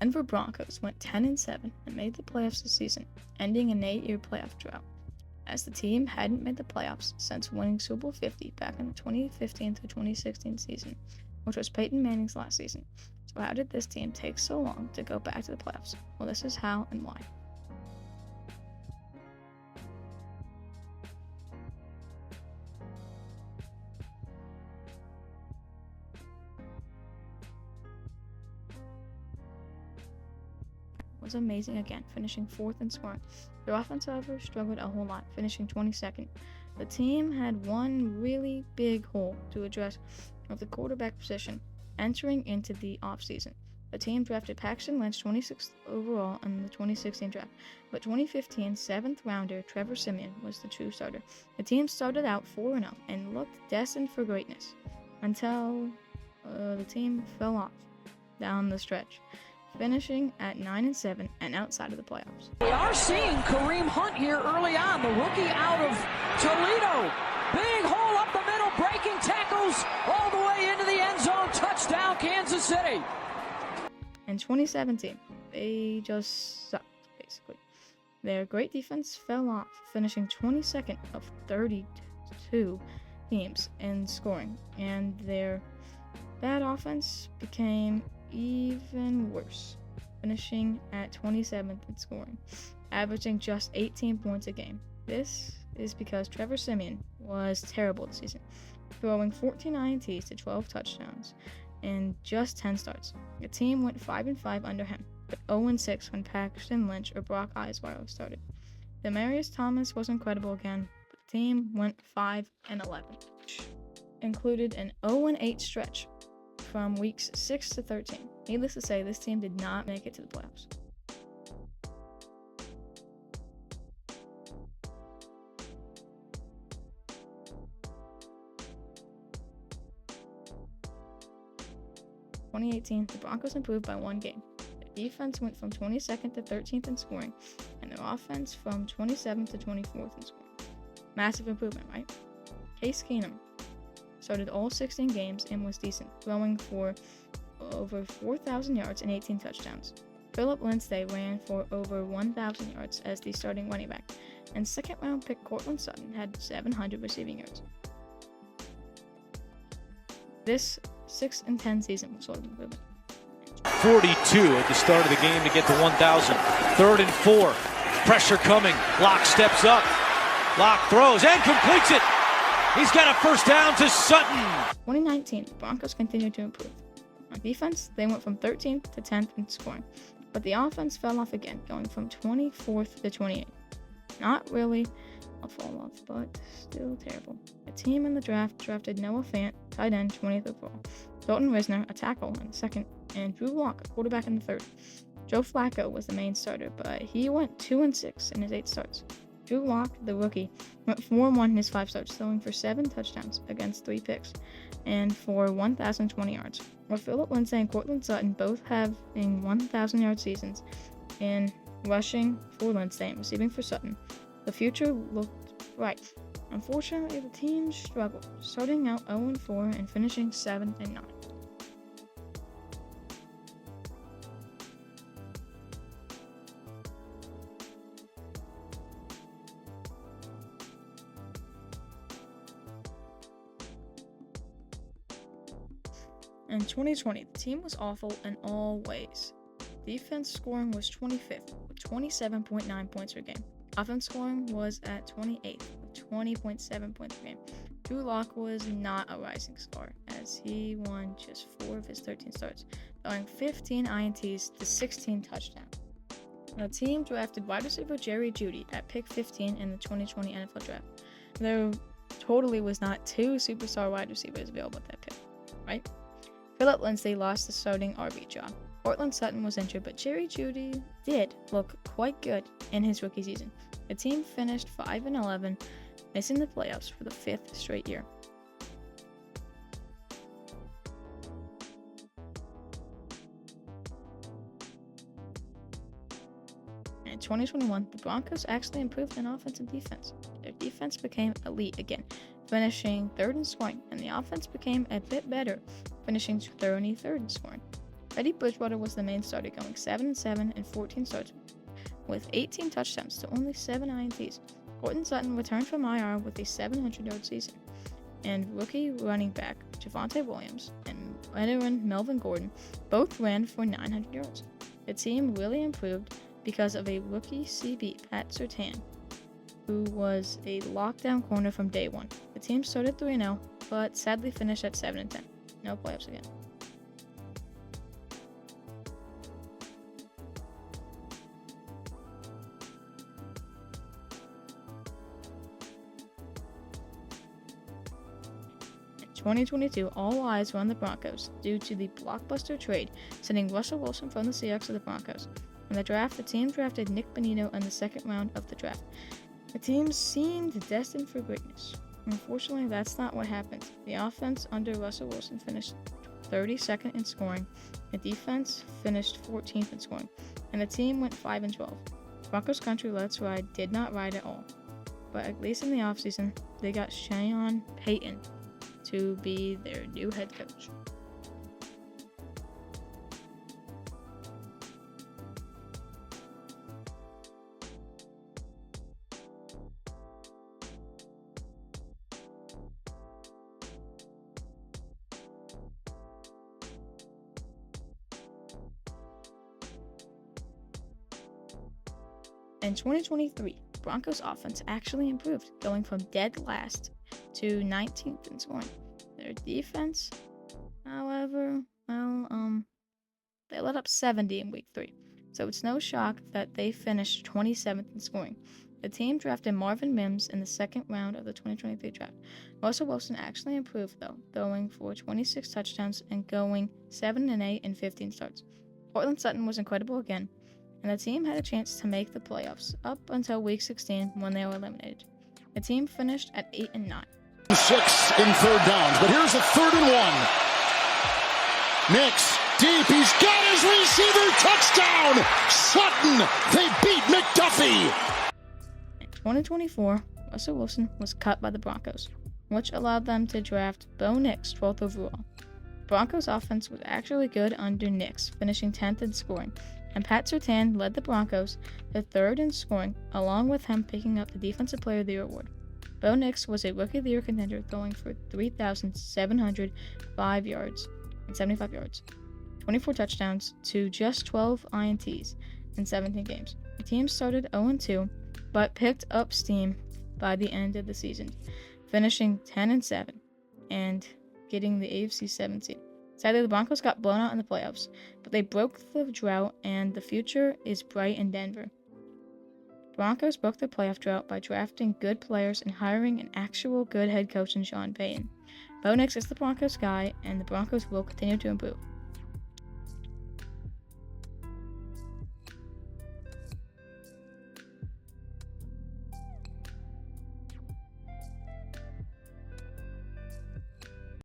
Denver Broncos went 10-7 and made the playoffs this season, ending an 8-year playoff drought, as the team hadn't made the playoffs since winning Super Bowl 50 back in the 2015 to 2016 season, which was Peyton Manning's last season. So how did this team take so long to go back to the playoffs? Well, this is how and why. Was amazing again, finishing 4th in scoring. Their offense, however, struggled a whole lot, finishing 22nd. The team had one really big hole to address with the quarterback position entering into the offseason. The team drafted Paxton Lynch 26th overall in the 2016 draft, but 2015 7th rounder Trevor Siemian was the true starter. The team started out 4-0 and looked destined for greatness until the team fell off down the stretch, finishing at 9-7 and outside of the playoffs. We are seeing Kareem Hunt here early on, the rookie out of Toledo. Big hole up the middle, breaking tackles all the way into the end zone. Touchdown, Kansas City. In 2017, they just sucked, basically. Their great defense fell off, finishing 22nd of 32 teams in scoring, and their bad offense became even worse, finishing at 27th in scoring, averaging just 18 points a game. This is because Trevor Siemian was terrible this season, throwing 14 INTs to 12 touchdowns in just 10 starts. The team went 5-5 under him, but 0-6 when Paxton Lynch or Brock Osweiler started. Demaryius Thomas was incredible again, but the team went 5-11, which included an 0-8 stretch from weeks 6 to 13. Needless to say, this team did not make it to the playoffs. In 2018, the Broncos improved by 1 game. Their defense went from 22nd to 13th in scoring, and their offense from 27th to 24th in scoring. Massive improvement, right? Case Keenum started all 16 games and was decent, throwing for over 4,000 yards and 18 touchdowns. Philip Lindsay ran for over 1,000 yards as the starting running back, and second-round pick Courtland Sutton had 700 receiving yards. This 6-10 season was sort of improvement. 42 at the start of the game to get to 1,000. 3rd and 4. Pressure coming. Locke steps up. Locke throws and completes it. He's got a first down to Sutton. 2019, the Broncos continued to improve. On defense, they went from 13th to 10th in scoring, but the offense fell off again, going from 24th to 28th. Not really a fall off, but still terrible. The team in the draft drafted Noah Fant, tight end, 20th overall, Dalton Risner, a tackle, in the 2nd, and Drew Lock, a quarterback, in the 3rd. Joe Flacco was the main starter, but he went 2-6 in his 8 starts. Drew Lock, the rookie, went 4-1 in his 5 starts, throwing for 7 touchdowns against 3 picks and for 1,020 yards. While Philip Lindsay and Courtland Sutton both having 1,000-yard seasons in rushing for Lindsay and receiving for Sutton, the future looked bright. Unfortunately, the team struggled, starting out 0-4 and finishing 7-9. In 2020, the team was awful in all ways. Defense scoring was 25th with 27.9 points per game. Offense scoring was at 28th with 20.7 points per game. Drew Lock was not a rising star, as he won just 4 of his 13 starts, throwing 15 INTs to 16 touchdowns. The team drafted wide receiver Jerry Jeudy at pick 15 in the 2020 NFL Draft. There totally was not 2 superstar wide receivers available at that pick, right? Philip Lindsay lost the starting RB job. Courtland Sutton was injured, but Jerry Jeudy did look quite good in his rookie season. The team finished 5-11, missing the playoffs for the 5th straight year. In 2021, the Broncos actually improved in offense and defense. Their defense became elite again, finishing 3rd in scoring, and the offense became a bit better, finishing 33rd in scoring. Teddy Bridgewater was the main starter, going 7-7 in 14 starts with 18 touchdowns to only 7 INTs. Courtland Sutton returned from IR with a 700-yard season. And rookie running back Javonte Williams and veteran Melvin Gordon both ran for 900 yards. The team really improved because of a rookie CB, Pat Surtain, who was a lockdown corner from day one. The team started 3-0, but sadly finished at 7-10. No playoffs again. In 2022, all eyes were on the Broncos due to the blockbuster trade sending Russell Wilson from the Seahawks to the Broncos. In the draft, the team drafted Nick Bonito in the second round of the draft. The team seemed destined for greatness. Unfortunately, that's not what happened. The offense under Russell Wilson finished 32nd in scoring, the defense finished 14th in scoring, and the team went 5-12. Broncos country Let's Ride did not ride at all, but at least in the offseason, they got Payton to be their new head coach. In 2023, Broncos offense actually improved, going from dead last to 19th in scoring. Their defense, however, they let up 70 in week 3, so it's no shock that they finished 27th in scoring. The team drafted Marvin Mims in the second round of the 2023 draft. Russell Wilson actually improved, though, going for 26 touchdowns and going 7-8 in 15 starts. Courtland Sutton was incredible again, and the team had a chance to make the playoffs up until week 16 when they were eliminated. The team finished at 8-9. 6 in third downs, but here's a 3rd and 1. Nix deep, he's got his receiver, touchdown! Sutton, they beat McDuffie! In 2024, Russell Wilson was cut by the Broncos, which allowed them to draft Bo Nix 12th overall. The Broncos offense was actually good under Nix, finishing 10th in scoring, and Pat Surtain led the Broncos to 3rd in scoring, along with him picking up the Defensive Player of the Year award. Bo Nix was a Rookie of the Year contender, going for 3,705 yards and 75 yards, 24 touchdowns to just 12 INTs in 17 games. The team started 0-2, but picked up steam by the end of the season, finishing 10-7 and getting the AFC 7 seed. Sadly, the Broncos got blown out in the playoffs, but they broke the drought, and the future is bright in Denver. Broncos broke the playoff drought by drafting good players and hiring an actual good head coach in Sean Payton. Bo Nix is the Broncos guy, and the Broncos will continue to improve.